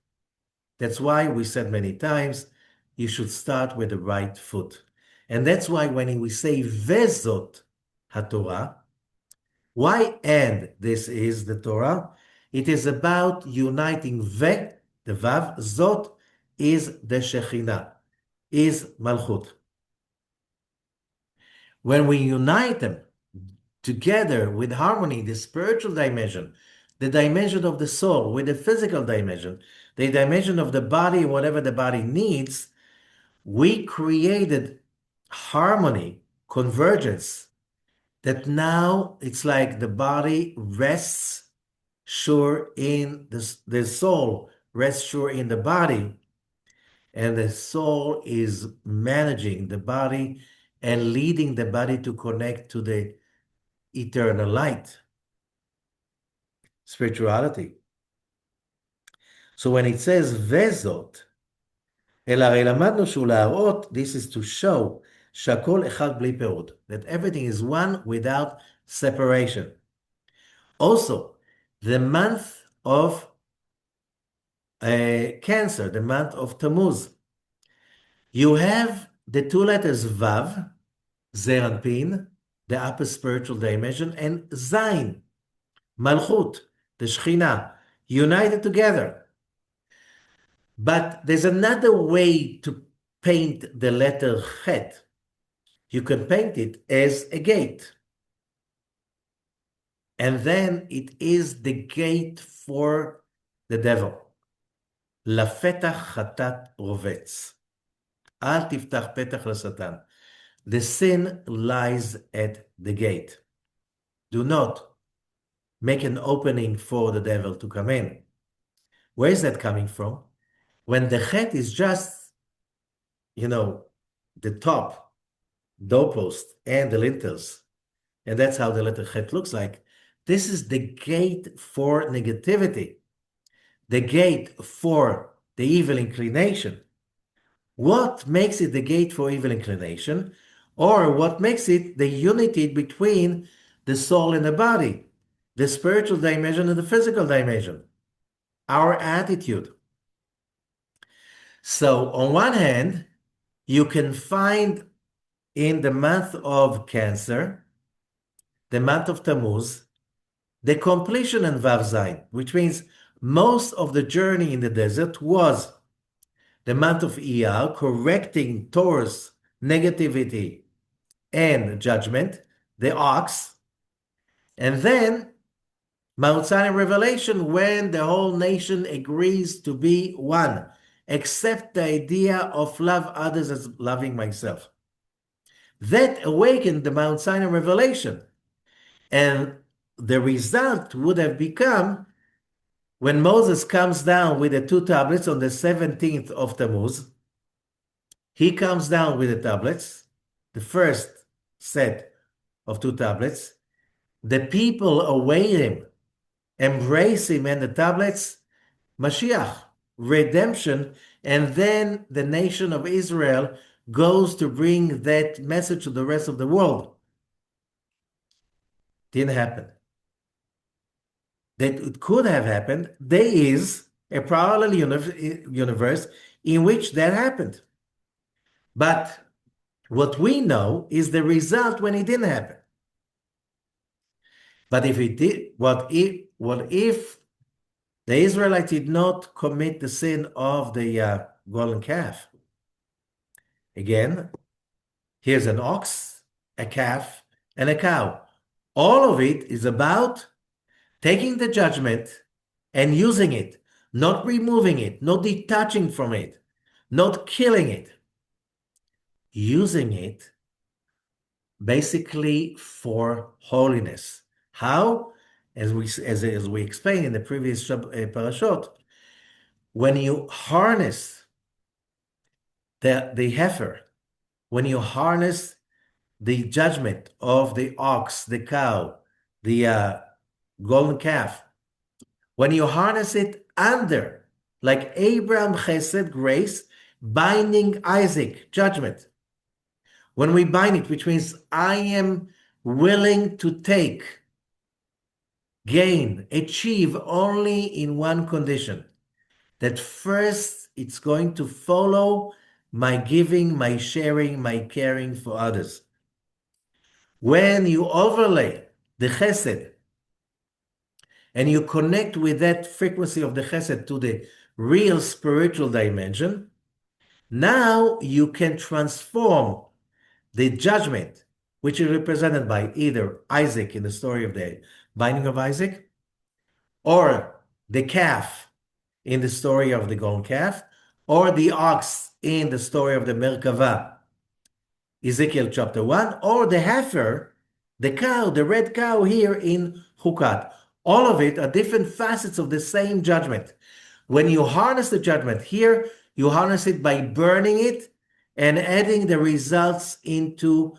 That's why we said many times, you should start with the right foot. And that's why when we say vezot haTorah, why and this is the Torah? It is about uniting ve, the vav, zot is the Shekhinah, is Malchut. When we unite them together with harmony, the spiritual dimension, the dimension of the soul with the physical dimension, the dimension of the body, whatever the body needs, we created harmony, convergence, that now it's like the body rests sure in the soul, rests sure in the body, and the soul is managing the body and leading the body to connect to the eternal light, spirituality. So when it says וזאת, אלא הרי למדנו שהוא להראות, this is to show, שהכל אחד בלי פירוד, that everything is one without separation. Also, the month of Cancer, the month of Tammuz, you have the two letters Vav, Zeranpin, the upper spiritual dimension, and Zain, Malchut, the Shekhinah, united together. But there's another way to paint the letter Chet. You can paint it as a gate. And then it is the gate for the devil. לפתח חטאת רובץ. אל תפתח פתח לשטן. The sin lies at the gate. Do not make an opening for the devil to come in. Where is that coming from? When the chet is just, the top, doorpost, and the lintels, and that's how the letter chet looks like, this is the gate for negativity, the gate for the evil inclination. what makes it the gate for evil inclination, or what makes it the unity between the soul and the body, the spiritual dimension and the physical dimension, our attitude. So on one hand, you can find in the month of Cancer, the month of Tammuz, the completion in Vav Zayin, which means most of the journey in the desert was the month of Iyar, correcting Taurus negativity and judgment, the ox, and then Mount Sinai revelation when the whole nation agrees to be one, accept the idea of love others as loving myself. That awakened the Mount Sinai revelation. And the result would have become when Moses comes down with the two tablets on the 17th of Tammuz, he comes down with the tablets, the first set of two tablets. The people await him, embrace him and the tablets, Mashiach, redemption, and then the nation of Israel goes to bring that message to the rest of the world. Didn't happen. That it could have happened. There is a parallel universe in which that happened. But what we know is the result when it didn't happen. But if it did, what if the Israelites did not commit the sin of the golden calf? Again, here's an ox, a calf, and a cow. All of it is about taking the judgment and using it, not removing it, not detaching from it, not killing it, using it basically for holiness. How? As we explained in the previous parashot, when you harness the heifer, when you harness the judgment of the ox, the cow, the golden calf, when you harness it under, like Abraham Chesed, grace, binding Isaac, judgment. When we bind it, which means I am willing to take, gain, achieve only in one condition, that first it's going to follow my giving, my sharing, my caring for others. When you overlay the chesed and you connect with that frequency of the chesed to the real spiritual dimension, now you can transform the judgment, which is represented by either Isaac in the story of the binding of Isaac, or the calf in the story of the golden calf, or the ox in the story of the Merkava, Ezekiel chapter 1, or the heifer, the cow, the red cow here in Ḥukat. All of it are different facets of the same judgment. When you harness the judgment here, you harness it by burning it and adding the results into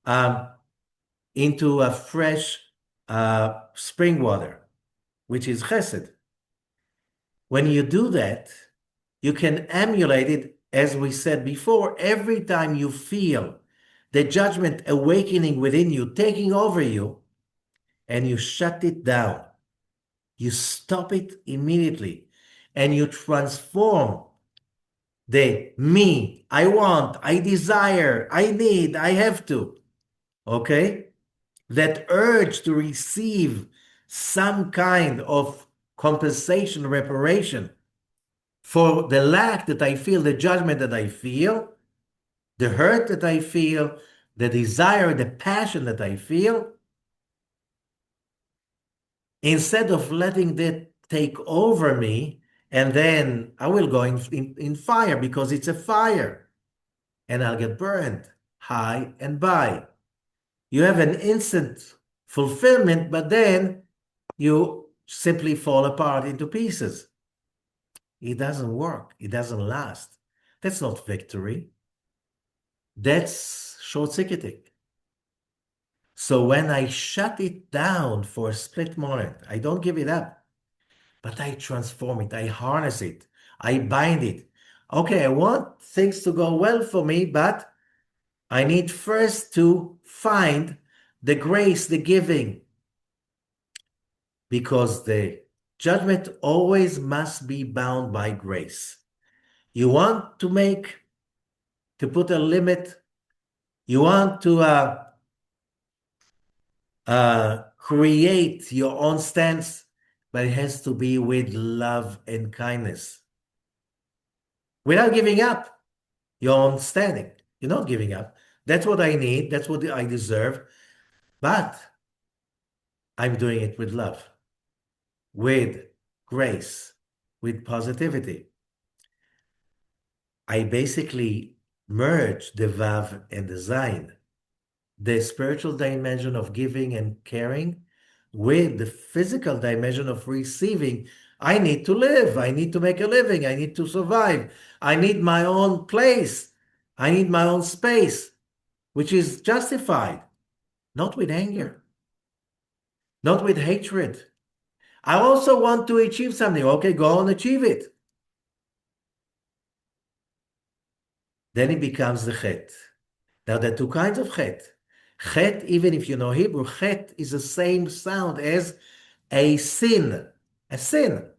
a fresh spring water, which is chesed. When you do that, you can emulate it, as we said before, every time you feel the judgment awakening within you, taking over you, and you shut it down. You stop it immediately, and you transform the me, I want, I desire, I need, I have to, okay? That urge to receive some kind of compensation, reparation for the lack that I feel, the judgment that I feel, the hurt that I feel, the desire, the passion that I feel, instead of letting that take over me, and then I will go in fire because it's a fire, and I'll get burned high and by. You have an instant fulfillment, but then you simply fall apart into pieces. It doesn't work. It doesn't last. That's not victory. That's short-circuiting. So when I shut it down for a split moment, I don't give it up, but I transform it. I harness it. I bind it. Okay, I want things to go well for me, but I need first to find the grace, the giving, because the judgment always must be bound by grace. You want to put a limit, you want to create your own stance, but it has to be with love and kindness. Without giving up your own standing. You're not giving up. That's what I need. That's what I deserve. But I'm doing it with love, with grace, with positivity. I basically merge the Vav and the Zayin, the spiritual dimension of giving and caring with the physical dimension of receiving. I need to live. I need to make a living. I need to survive. I need my own place. I need my own space, which is justified, not with anger, not with hatred. I also want to achieve something. Okay, go and achieve it. Then it becomes the chet. Now, there are two kinds of chet. Chet, even if you know Hebrew, chet is the same sound as a sin. A sin.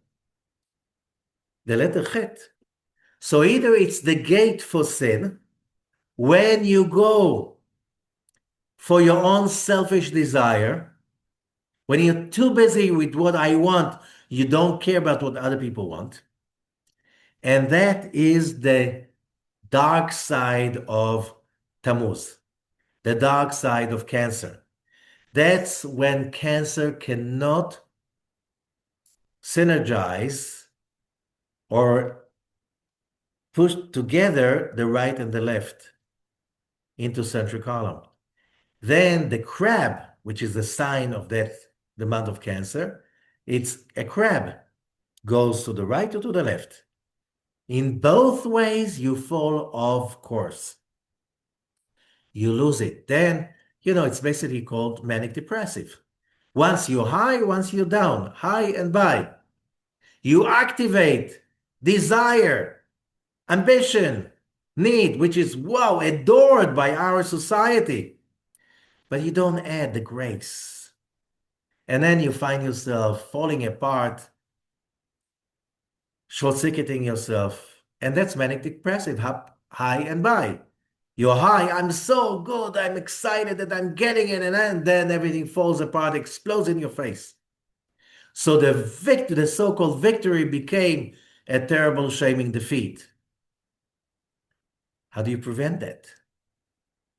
The letter chet. So either it's the gate for sin, when you go for your own selfish desire, when you're too busy with what I want, you don't care about what other people want. And that is the dark side of Tammuz, the dark side of Cancer. That's when Cancer cannot synergize or push together the right and the left into central column. Then the crab, which is the sign of that, the month of Cancer, it's a crab, goes to the right or to the left. In both ways, you fall off course. You lose it. Then, it's basically called manic depressive. Once you're high, once you're down, high and by. You activate desire, ambition, need, which is, wow, adored by our society. But you don't add the grace. And then you find yourself falling apart, short-circuiting yourself. And that's manic depressive, high and by. You're high, I'm so good, I'm excited that I'm getting it, and then everything falls apart, explodes in your face. So the so-called victory became a terrible, shaming defeat. How do you prevent that?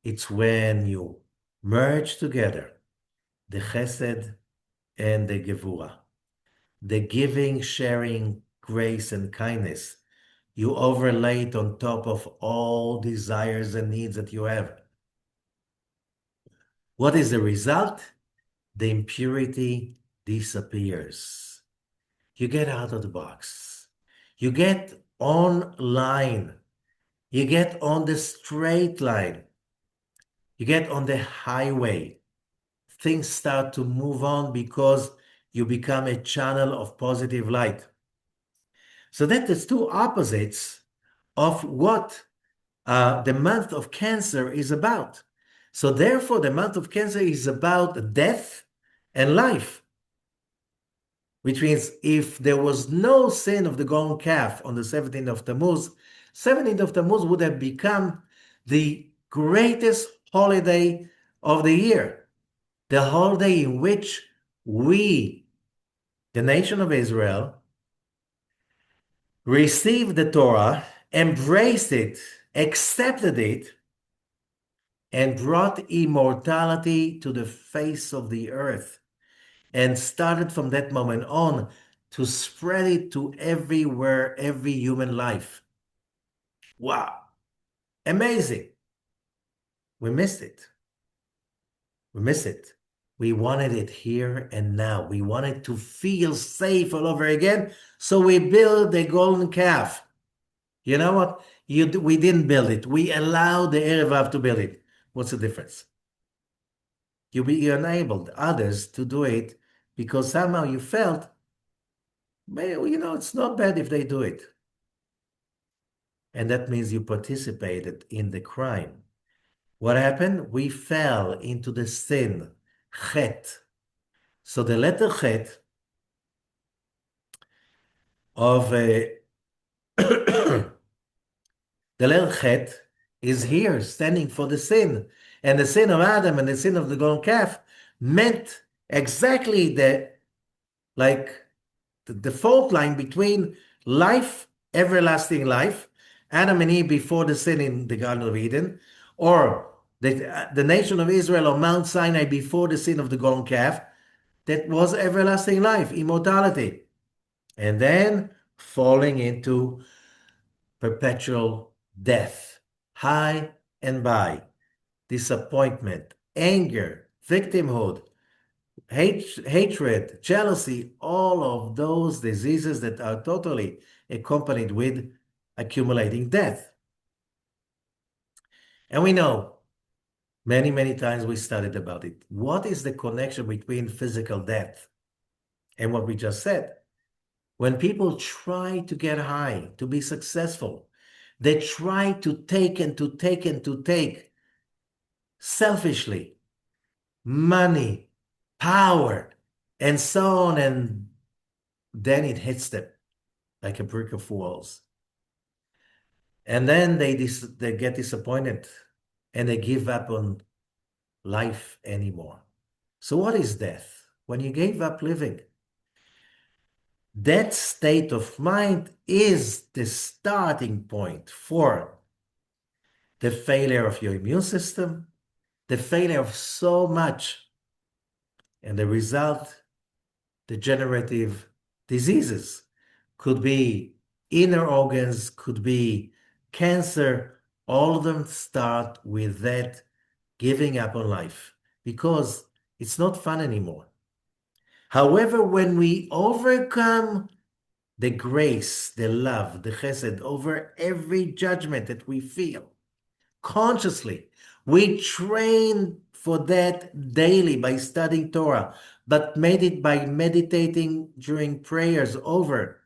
It's when you merge together the chesed and the gevurah, the giving, sharing, grace, and kindness. You overlay it on top of all desires and needs that you have. What is the result? The impurity disappears. You get out of the box. You get online. You get on the straight line. You get on the highway. Things start to move on because you become a channel of positive light. So that is two opposites of what the month of Cancer is about. So therefore, the month of Cancer is about death and life, which means if there was no sin of the golden calf on the 17th of Tammuz, 17th of Tammuz would have become the greatest holiday of the year, the holiday in which we, the nation of Israel, received the Torah, embraced it, accepted it, and brought immortality to the face of the earth, and started from that moment on to spread it to everywhere, every human life. Wow, amazing. We missed it. We missed it. We wanted it here and now. We wanted to feel safe all over again, so we built the golden calf. You know what? We didn't build it. We allowed the Erevav to build it. What's the difference? You enabled others to do it because somehow you felt, it's not bad if they do it. and that means you participated in the crime. What happened? We fell into the sin, chet. So the letter chet of the letter chet is here standing for the sin. And the sin of Adam and the sin of the golden calf meant exactly the fault line between life, everlasting life, Adam and Eve before the sin in the Garden of Eden, or the nation of Israel on Mount Sinai before the sin of the golden calf, that was everlasting life, immortality. And then falling into perpetual death, high and by, disappointment, anger, victimhood, hatred, jealousy, all of those diseases that are totally accompanied with accumulating death. And we know many, many times we studied about it. What is the connection between physical death and what we just said? When people try to get high, to be successful, they try to take and to take and to take selfishly money, power, and so on, and then it hits them like a brick of walls. And then they get disappointed and they give up on life anymore. So what is death? When you gave up living, that state of mind is the starting point for the failure of your immune system, the failure of so much, and the result, degenerative diseases. Could be inner organs, could be cancer. All of them start with that giving up on life because it's not fun anymore. However, when we overcome the grace, the love, the chesed over every judgment that we feel consciously, we train for that daily by studying Torah, but made it by meditating during prayers over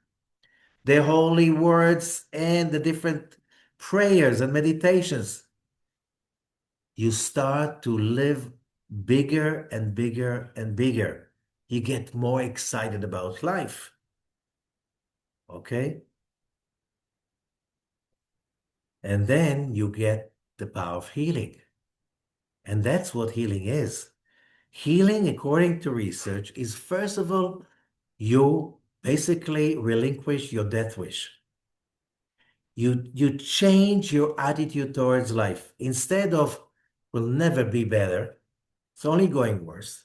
the holy words and the different prayers and meditations. You start to live bigger and bigger and bigger. You get more excited about life. Okay? And then you get the power of healing. And that's what healing is. Healing, according to research, is first of all, you basically relinquish your death wish. You change your attitude towards life. Instead of will never be better, it's only going worse.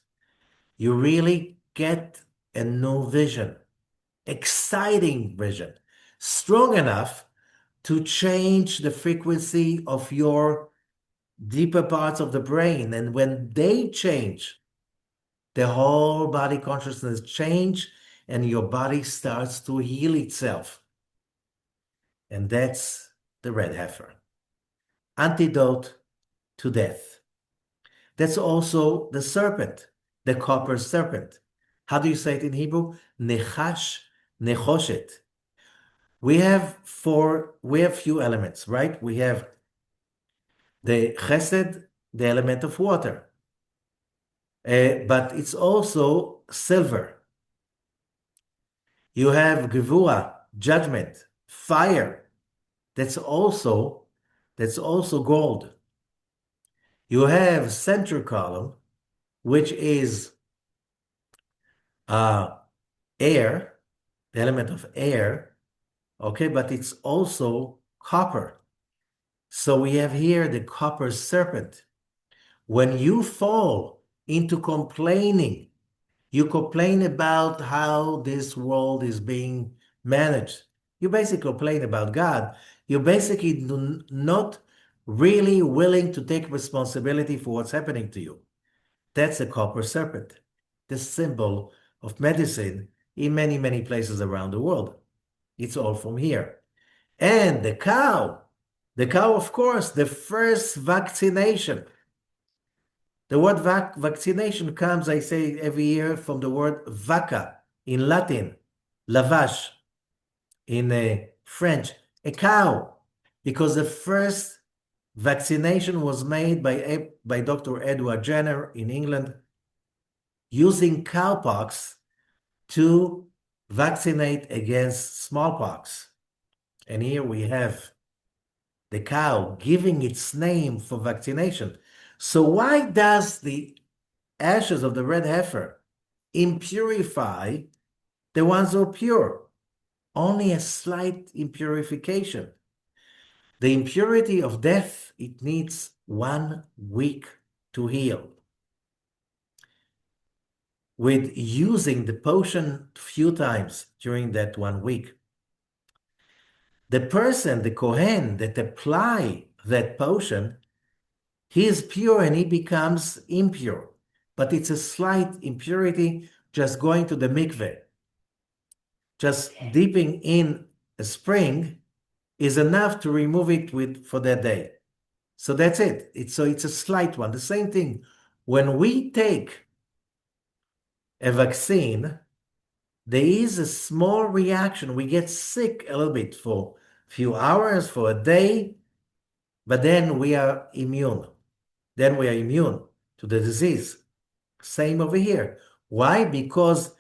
You really get a new vision, exciting vision, strong enough to change the frequency of your deeper parts of the brain. And when they change, the whole body consciousness change and your body starts to heal itself. And that's the red heifer. Antidote to death. That's also the serpent, the copper serpent. How do you say it in Hebrew? Nechash, nechoshet. We have few elements, right? We have the chesed, the element of water. But it's also silver. You have gevura, judgment, fire. That's also gold. You have center column, which is air, the element of air, okay, but it's also copper. So we have here the copper serpent. When you fall into complaining, you complain about how this world is being managed. You basically complain about God. You're basically not really willing to take responsibility for what's happening to you. That's a copper serpent, the symbol of medicine in many, many places around the world. It's all from here. And the cow, of course, the first vaccination. The word vaccination comes, I say every year, from the word vaca in Latin, lavash in French, a cow. because the first vaccination was made by Dr. Edward Jenner in England using cowpox to vaccinate against smallpox. And here we have the cow giving its name for vaccination. So why does the ashes of the red heifer impurify the ones who are pure? Only a slight impurification. The impurity of death, it needs 1 week to heal. With using the potion a few times during that 1 week, the person, the Kohen that apply that potion, he is pure and he becomes impure. But it's a slight impurity, just going to the mikveh, just dipping in a spring is enough to remove it for that day. So that's it. It's a slight one. The same thing. When we take a vaccine, there is a small reaction. We get sick a little bit for a few hours, for a day, but then we are immune. Then we are immune to the disease. Same over here. Why? Because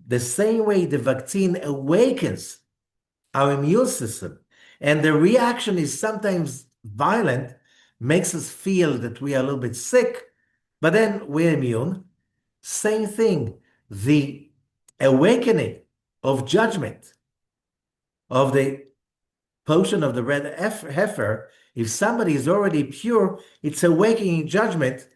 the same way the vaccine awakens our immune system, and the reaction is sometimes violent, makes us feel that we are a little bit sick, but then we're immune. Same thing, the awakening of judgment of the potion of the red heifer, if somebody is already pure, it's awakening judgment,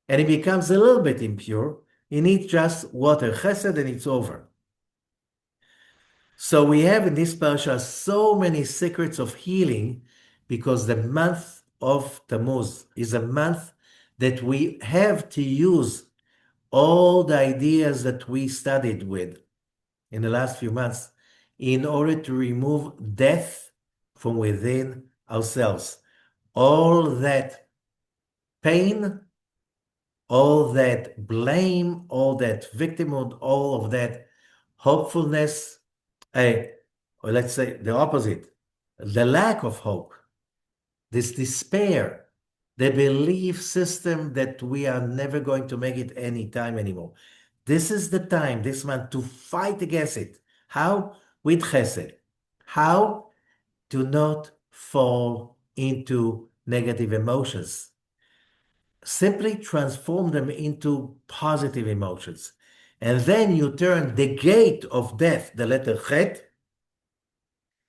and he becomes a little bit impure. He needs just water, chesed, and it's over. So we have in this parasha so many secrets of healing, because the month of Tammuz is a month that we have to use all the ideas that we studied with in the last few months in order to remove death from within ourselves. All that pain, all that blame, all that victimhood, all of that hopefulness, or let's say the opposite, the lack of hope, this despair, the belief system that we are never going to make it any time anymore. This is the time, this month, to fight against it. How? With chesed. How? To not fall into negative emotions. Simply transform them into positive emotions. And then you turn the gate of death, the letter chet,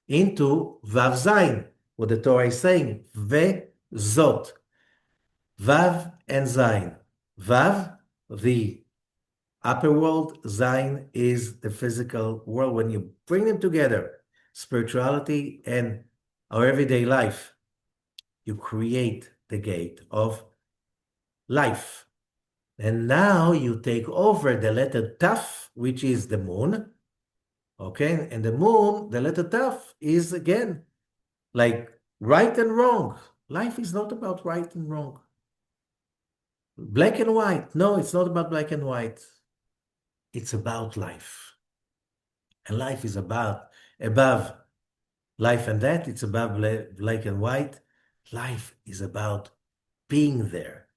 into Vav Zayin, what the Torah is saying, Ve-zot. Vav and Zayin. Vav, the upper world, Zayin is the physical world. When you bring them together, spirituality and our everyday life, you create the gate of life. And now you take over the letter Taf, which is the moon. Okay, and the moon, the letter Taf, is again like right and wrong. Life is not about right and wrong. Black and white. No, it's not about black and white. It's about life. And life is above life and death. It's above black and white. Life is about being there,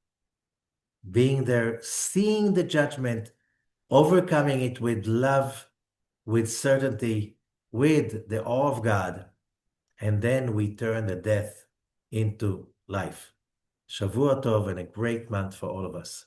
seeing the judgment, overcoming it with love, with certainty, with the awe of God. And then we turn the death into life. Shavua Tov, and a great month for all of us.